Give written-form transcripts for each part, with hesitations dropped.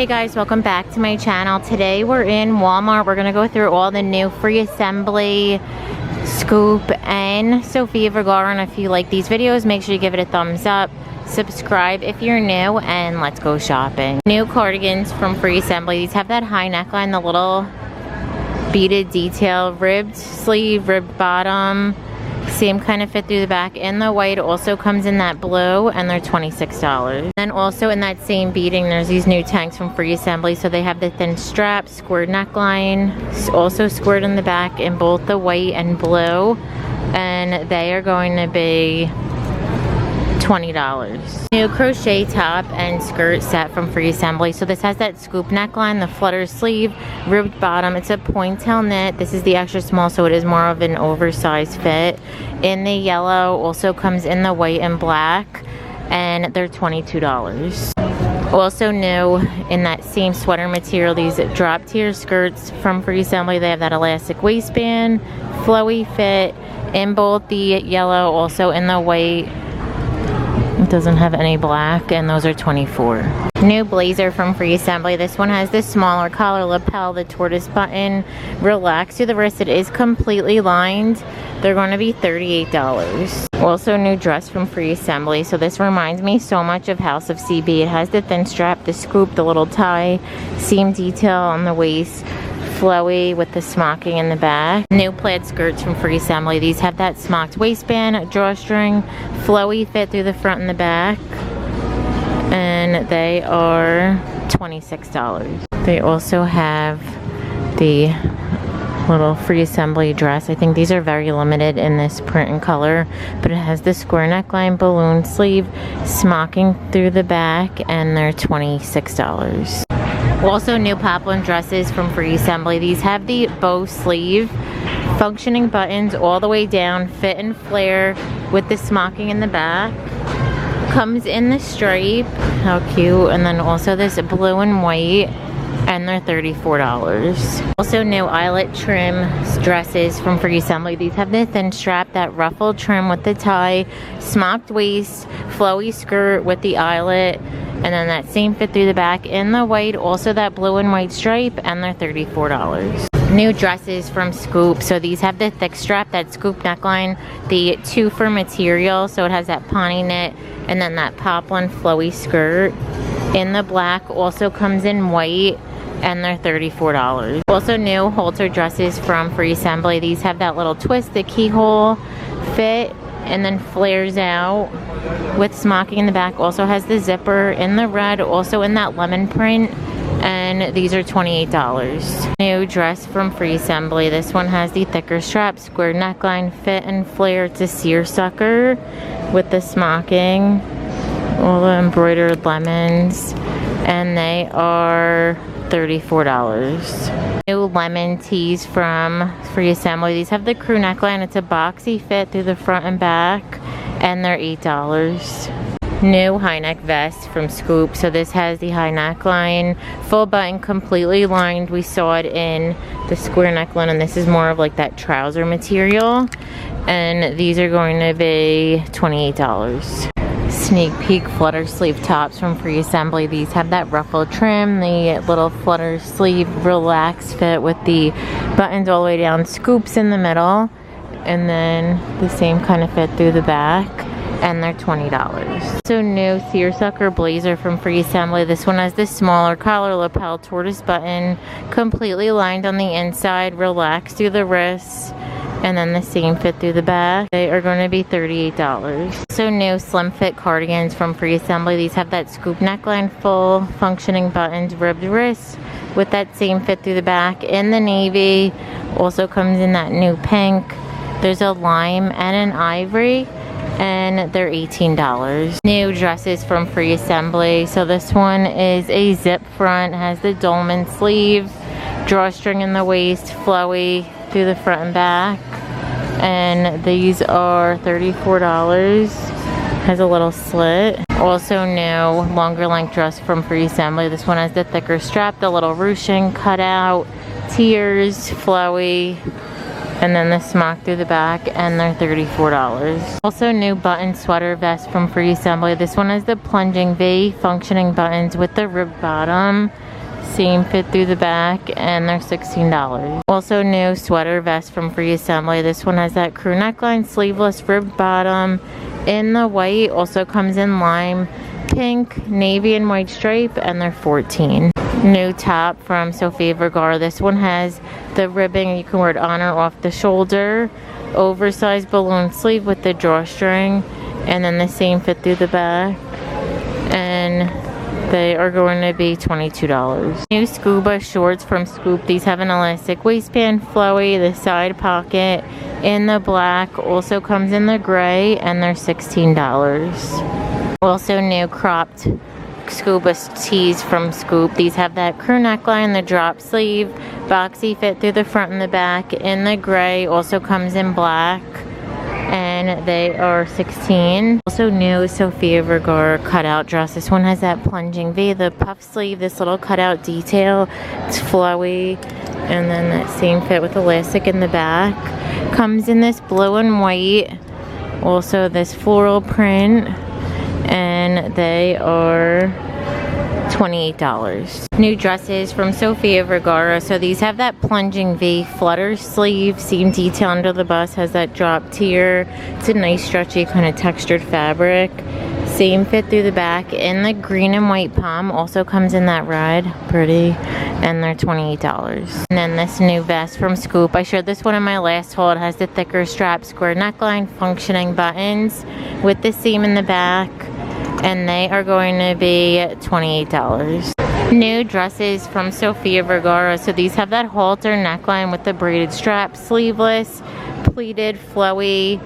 Hey guys, welcome back to my channel. Today we're in Walmart. We're gonna go through all the new free assembly, Scoop, and Sofia Vergara. And if you like these videos, make sure you give it a thumbs up. Subscribe if you're new, and let's go shopping. New cardigans from Free Assembly. These have that high neckline, the little beaded detail, ribbed sleeve, ribbed bottom. Same kind of fit through the back. In the white also comes in that blue, and they're $26. Then also in that same beading, there's these new tanks from Free Assembly. So they have the thin strap, squared neckline, also squared in the back in both the white and blue, and they are going to be $20. New crochet top and skirt set from Free Assembly. So this has that scoop neckline, the flutter sleeve, ribbed bottom. It's a pointail knit. This is the extra small, so it is more of an oversized fit. In the yellow, also comes in the white and black, and they're $22. Also new in that same sweater material, these drop tier skirts from Free Assembly. They have that elastic waistband, flowy fit in both the yellow, also in the white. It doesn't have any black, and those are $24. New blazer from Free Assembly. This one has the smaller collar lapel, the tortoise button, relaxed to the wrist. It is completely lined. They're going to be $38. Also new dress from Free Assembly. So this reminds me so much of House of CB. It has the thin strap, the scoop, the little tie, seam detail on the waist, flowy with the smocking in the back. New plaid skirts from Free Assembly. These have that smocked waistband, drawstring, flowy fit through the front and the back, and they are $26. They also have the little Free Assembly dress. I think these are very limited in this print and color, but it has the square neckline, balloon sleeve, smocking through the back, and they're $26. Also new poplin dresses from Free Assembly. These have the bow sleeve, functioning buttons all the way down, fit and flare with the smocking in the back. Comes in the stripe, how cute, and then also this blue and white, and they're $34. Also new eyelet trim dresses from Free Assembly. These have the thin strap, that ruffled trim with the tie, smocked waist, flowy skirt with the eyelet, and then that same fit through the back in the white, also that blue and white stripe, and they're $34. New dresses from Scoop. So these have the thick strap, that scoop neckline, the two for material, so it has that pawnee knit, and then that poplin flowy skirt in the black, also comes in white, and they're $34. Also new halter dresses from Free Assembly. These have that little twist, the keyhole fit, and then flares out with smocking in the back. Also has the zipper in the red, also in that lemon print, and these are $28. New dress from Free Assembly. This one has the thicker strap, square neckline, fit and flare. It's a seersucker with the smocking, all the embroidered lemons, and they are $34. New lemon tees from Free Assembly. These have the crew neckline. It's a boxy fit through the front and back, and they're $8. New high neck vest from Scoop. So this has the high neckline, full button, completely lined. We saw it in the square neckline, and this is more of like that trouser material, and these are going to be $28. Sneak peek flutter sleeve tops from Free Assembly. These have that ruffled trim, the little flutter sleeve relaxed fit with the buttons all the way down, scoops in the middle, and then the same kind of fit through the back, and they're $20. So new seersucker blazer from Free Assembly. This one has this smaller collar lapel, tortoise button, completely lined on the inside, relaxed through the wrists, and then the same fit through the back. They are going to be $38. So new slim fit cardigans from Free Assembly. These have that scoop neckline, full functioning buttons, ribbed wrists with that same fit through the back in the navy. Also comes in that new pink. There's a lime and an ivory, and they're $18. New dresses from Free Assembly. So this one is a zip front, has the dolman sleeve, drawstring in the waist, flowy through the front and back, and these are $34. Has a little slit. Also new longer length dress from Free Assembly. This one has the thicker strap, the little ruching cut out, tiers, flowy, and then the smock through the back, and they're $34. Also new button sweater vest from Free Assembly. This one has the plunging V, functioning buttons with the ribbed bottom, seam fit through the back, and they're $16. Also new sweater vest from Free Assembly. This one has that crew neckline, sleeveless, ribbed bottom in the white. Also comes in lime, pink, navy, and white stripe, and they're $14. New top from Sofia Vergara. This one has the ribbing. You can wear it on or off the shoulder. Oversized balloon sleeve with the drawstring, and then the same fit through the back, and they are going to be $22. New scuba shorts from Scoop. These have an elastic waistband, flowy, the side pocket in the black, also comes in the gray, and they're $16. Also new cropped scuba tees from Scoop. These have that crew neckline, the drop sleeve, boxy fit through the front and the back in the gray, also comes in black, and they are $16. Also new Sofia Vergara cutout dress. This one has that plunging V, the puff sleeve, this little cutout detail. It's flowy, and then that same fit with elastic in the back. Comes in this blue and white, also this floral print, and they are $28. New dresses from Sofia Vergara. So these have that plunging V, flutter sleeve, seam detail under the bust, has that drop tier. It's a nice stretchy kind of textured fabric. Same fit through the back in the green and white palm. Also comes in that red, pretty, and they're $28. And then this new vest from Scoop. I showed this one in my last haul. It has the thicker strap, square neckline, functioning buttons with the seam in the back, and they are going to be $28. New dresses from Sofia Vergara. So these have that halter neckline with the braided strap, sleeveless, pleated, flowy,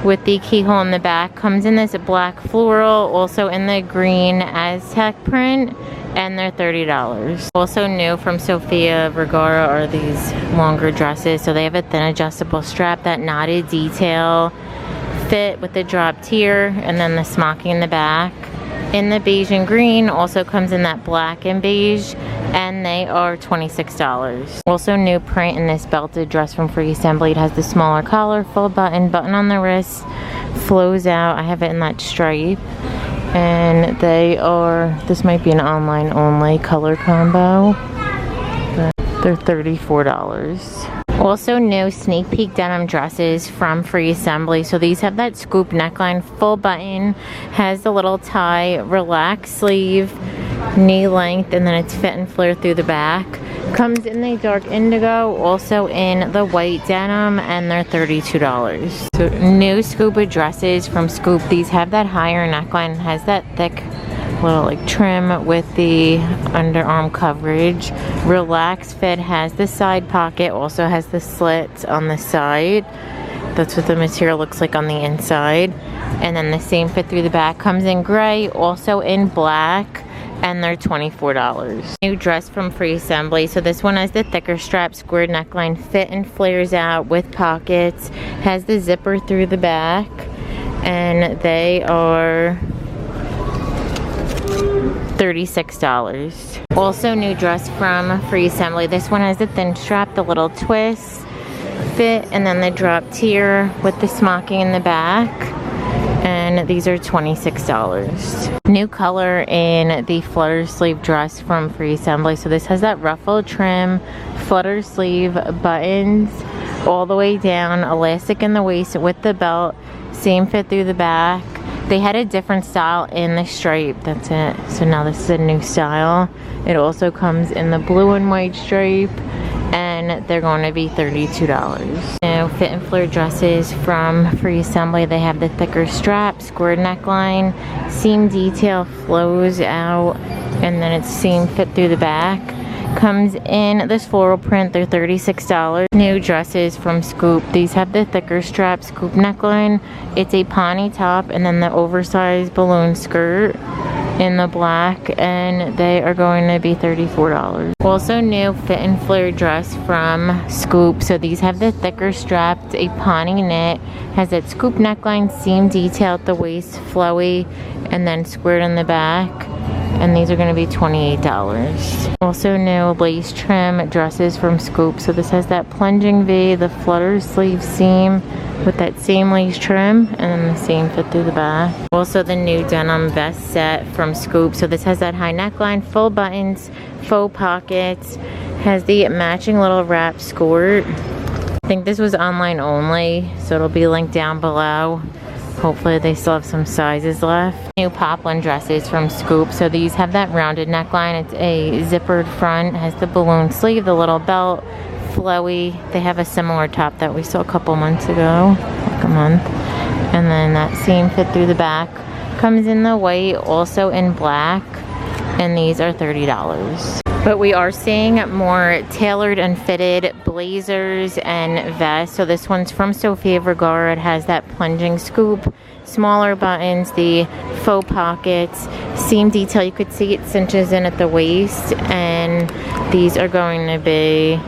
with the keyhole in the back. Comes in this black floral, also in the green Aztec print, and they're $30. Also new from Sofia Vergara are these longer dresses. So they have a thin adjustable strap, that knotted detail fit with the drop tier, and then the smocking in the back in the beige and green. Also comes in that black and beige, and they are $26. Also new print in this belted dress from Free Assembly. It has the smaller collar, full button on the wrist, flows out. I have it in that stripe, and they are, this might be an online only color combo, but they're $34. Also new sneak peek denim dresses from Free Assembly. So these have that scoop neckline, full button, has the little tie, relaxed sleeve, knee length, and then it's fit and flare through the back. Comes in the dark indigo, also in the white denim, and they're $32. So new scuba dresses from Scoop. These have that higher neckline, has that thick little like trim with the underarm coverage. Relaxed fit, has the side pocket, also has the slits on the side. That's what the material looks like on the inside. And then the same fit through the back. Comes in gray, also in black, and they're $24. New dress from Free Assembly. So this one has the thicker strap, square neckline, fit and flares out with pockets, has the zipper through the back, and they are $36. Also new dress from Free Assembly. This one has the thin strap, the little twist fit, and then the drop tier with the smocking in the back, and these are $26. New color in the flutter sleeve dress from Free Assembly. So this has that ruffled trim, flutter sleeve, buttons all the way down, elastic in the waist with the belt, same fit through the back. They had a different style in the stripe, that's it. So now this is a new style. It also comes in the blue and white stripe, and they're going to be $32. Now fit and flare dresses from Free Assembly. They have the thicker strap, square neckline, seam detail flows out, and then it's seam fit through the back. Comes in this floral print, they're $36. New dresses from Scoop. These have the thicker strap, scoop neckline. It's a pony top, and then the oversized balloon skirt in the black, and they are going to be $34. Also new fit and flare dress from Scoop. So these have the thicker strap, it's a pony knit, has that scoop neckline, seam detail at the waist, flowy, and then squared in the back. and these are going to be $28. Also new lace trim dresses from Scoop. So this has that plunging V, the flutter sleeve seam with that same lace trim, and then the same fit through the back. Also the new denim vest set from Scoop. So this has that high neckline, full buttons, faux pockets, has the matching little wrap skirt. I think this was online only, so it'll be linked down below. Hopefully they still have some sizes left. New poplin dresses from Scoop. So these have that rounded neckline. It's a zippered front, has the balloon sleeve, the little belt, flowy. They have a similar top that we saw a couple months ago, like a month. And then that same fit through the back. Comes in the white, also in black, and these are $30. But we are seeing more tailored and fitted blazers and vests. So this one's from Sofia Vergara. It has that plunging scoop, smaller buttons, the faux pockets, seam detail. You could see it cinches in at the waist, and these are going to be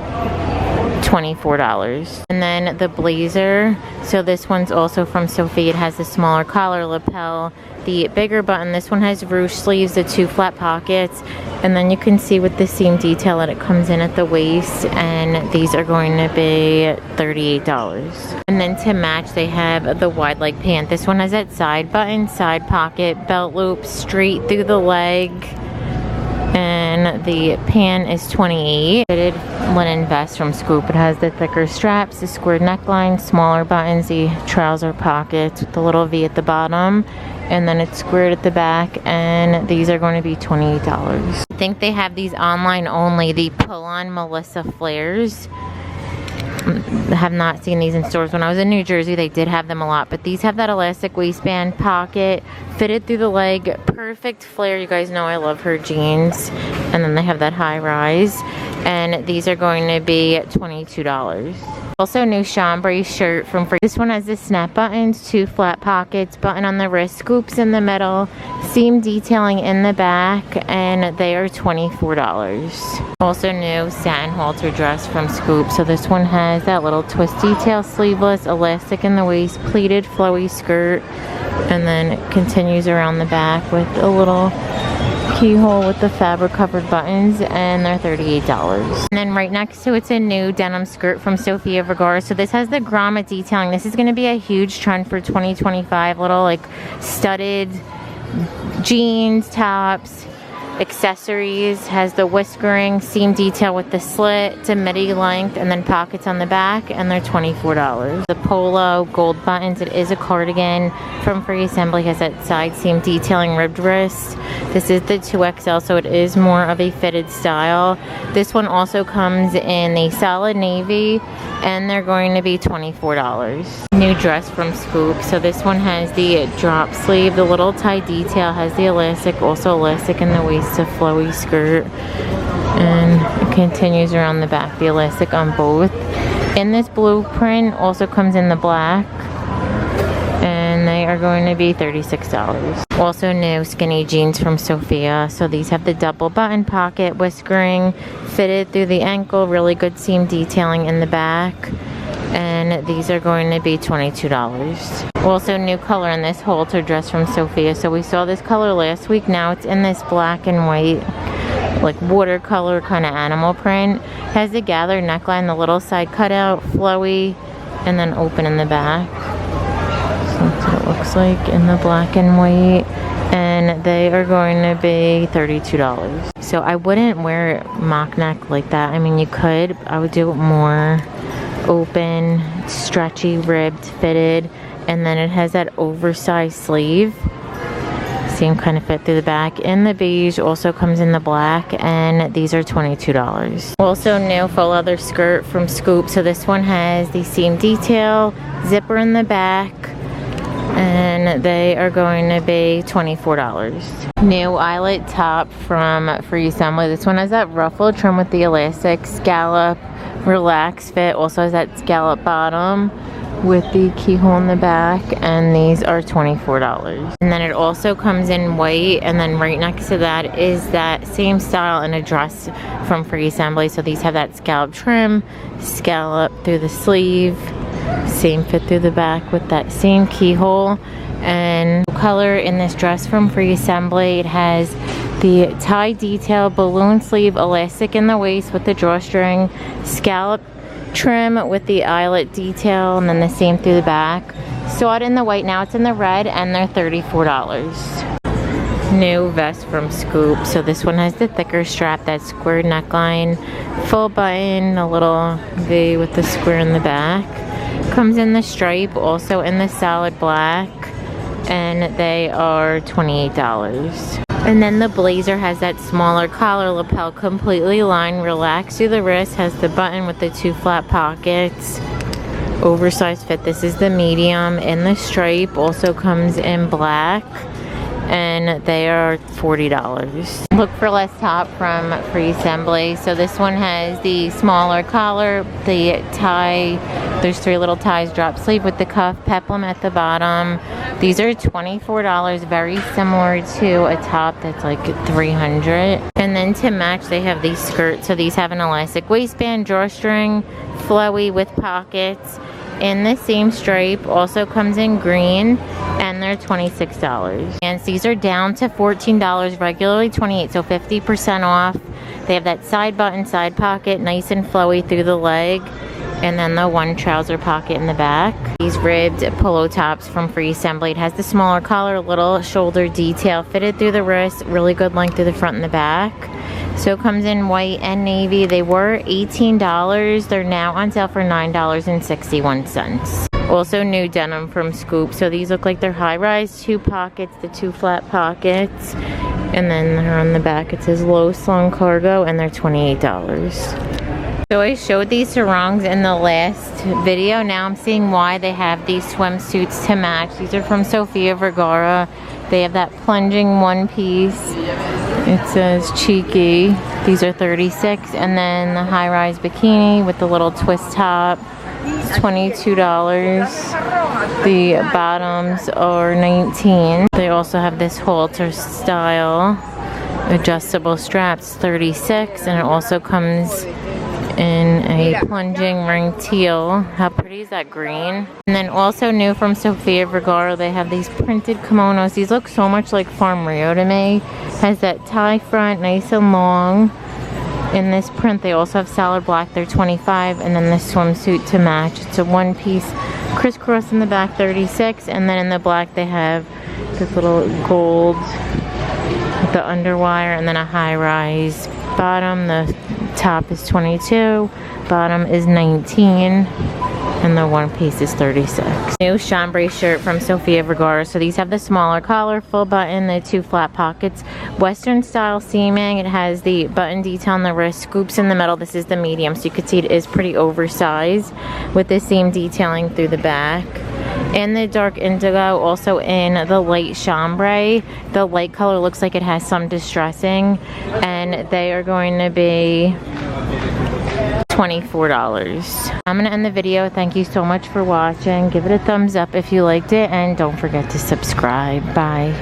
$24. And then the blazer, so this one's also from Sofia. It has the smaller collar, lapel, the bigger button. This one has ruche sleeves, the 2 flat pockets, and then you can see with the seam detail that it comes in at the waist, and these are going to be $38. And then to match, they have the wide leg pant. This one has that side button, side pocket, belt loop straight through the leg, and the pant is $28. Fitted linen vest from Scoop. It has the thicker straps, the squared neckline, smaller buttons, the trouser pockets with the little V at the bottom, and then it's squared at the back, and these are going to be $28. I think they have these online only, the pull-on Melissa flares. I have not seen these in stores. When I was in New Jersey, they did have them a lot, but these have that elastic waistband, pocket, fitted through the leg, perfect flare. You guys know I love her jeans. And then they have that high rise, and these are going to be $22. Also new chambray shirt from Free. This one has the snap buttons, 2 flat pockets, button on the wrist, scoops in the middle, seam detailing in the back, and they are $24. Also new satin halter dress from Scoop. So this one has that little twist detail, sleeveless, elastic in the waist, pleated flowy skirt, and then it continues around the back with a little keyhole with the fabric covered buttons, and they're $38. And then right next to it's a new denim skirt from Sofia Vergara. So this has the grommet detailing. This is going to be a huge trend for 2025. Little like studded jeans, tops, accessories. Has the whiskering, seam detail with the slit to midi length, and then pockets on the back, and they're $24. The polo gold buttons. It is a cardigan from Free Assembly. Has that side seam detailing, ribbed wrist. This is the 2XL, so it is more of a fitted style. This one also comes in the solid navy, and they're going to be $24. New dress from Scoop. So this one has the drop sleeve, the little tie detail, has the elastic, also elastic in the waist, a flowy skirt, and it continues around the back, the elastic on both. In this blueprint also comes in the black, and they are going to be $36. Also new skinny jeans from Sofia. So these have the double button pocket, whiskering, fitted through the ankle, really good seam detailing in the back, and these are going to be $22. Also new color in this halter dress from Sofia. So we saw this color last week. Now it's in this black and white, like watercolor kind of animal print. Has the gathered neckline, the little side cutout, flowy, and then open in the back. So that's what it looks like in the black and white, and they are going to be $32. So I wouldn't wear mock neck like that. I mean, you could. I would do it more open, stretchy, ribbed, fitted, and then it has that oversized sleeve. Same kind of fit through the back. In the beige, also comes in the black, and these are $22. Also new faux leather skirt from Scoop. So this one has the seam detail, zipper in the back, and they are going to be $24. New eyelet top from Free Assembly. This one has that ruffle trim with the elastic, scallop, relaxed fit. Also has that scallop bottom with the keyhole in the back, and these are $24. And then it also comes in white, and then right next to that is that same style in a dress from Free Assembly. So these have that scallop trim, scallop through the sleeve, same fit through the back with that same keyhole. And color in this dress from Free Assembly, it has The tie detail, balloon sleeve, elastic in the waist with the drawstring, scallop trim with the eyelet detail, and then the same through the back. Saw it in the white, now it's in the red, and they're $34. New vest from Scoop. So this one has the thicker strap, that square neckline, full button, a little V with the square in the back. Comes in the stripe, also in the solid black, and they are $28. And then the blazer has that smaller collar, lapel completely lined, relaxed through the wrist, has the button with the 2 flat pockets. Oversized fit. This is the medium in the stripe, also comes in black, and they are $40. Look for less top from Free Assembly. So this one has the smaller collar, the tie, there's 3 little ties, drop sleeve with the cuff, peplum at the bottom. These are $24, very similar to a top that's like $300. And then to match, they have these skirts. So these have an elastic waistband, drawstring, flowy with pockets, in the same stripe, also comes in green, and they're $26. And these are down to $14, regularly $28, so 50% off. They have that side button, side pocket, nice and flowy through the leg, and then the 1 trouser pocket in the back. These ribbed polo tops from Free Assembly. It has the smaller collar, little shoulder detail, fitted through the wrist, really good length through the front and the back. So it comes in white and navy. They were $18. They're now on sale for $9.61. Also new denim from Scoop. So these look like they're high-rise, 2 pockets, the 2 flat pockets. And then on the back it says low slung cargo, and they're $28. So I showed these sarongs in the last video. Now I'm seeing why they have these swimsuits to match. These are from Sofia Vergara. They have that plunging one piece. It says cheeky. These are $36. And then the high-rise bikini with the little twist top, it's $22. The bottoms are $19. They also have this halter style adjustable straps, $36. And it also comes in a plunging ring teal. How pretty is that green? And then also new from Sofia Vergara, they have these printed kimonos. These look so much like Farm Rio to me. Has that tie front, nice and long. In this print, they also have solid black, they're $25, and then the swimsuit to match. It's a 1-piece crisscross in the back, $36, and then in the black they have this little gold with the underwire, and then a high-rise bottom. The top is $22, bottom is $19, and the 1-piece is $36. New chambray shirt from Sofia Vergara. So these have the smaller collar, full button, the 2 flat pockets, Western style seaming. It has the button detail on the wrist, scoops in the middle. This is the medium, so you can see it is pretty oversized with the seam detailing through the back. In the dark indigo, also in the light chambray. The light color looks like it has some distressing, and they are going to be $24. I'm gonna end the video. Thank you so much for watching. Give it a thumbs up if you liked it, and don't forget to subscribe. Bye.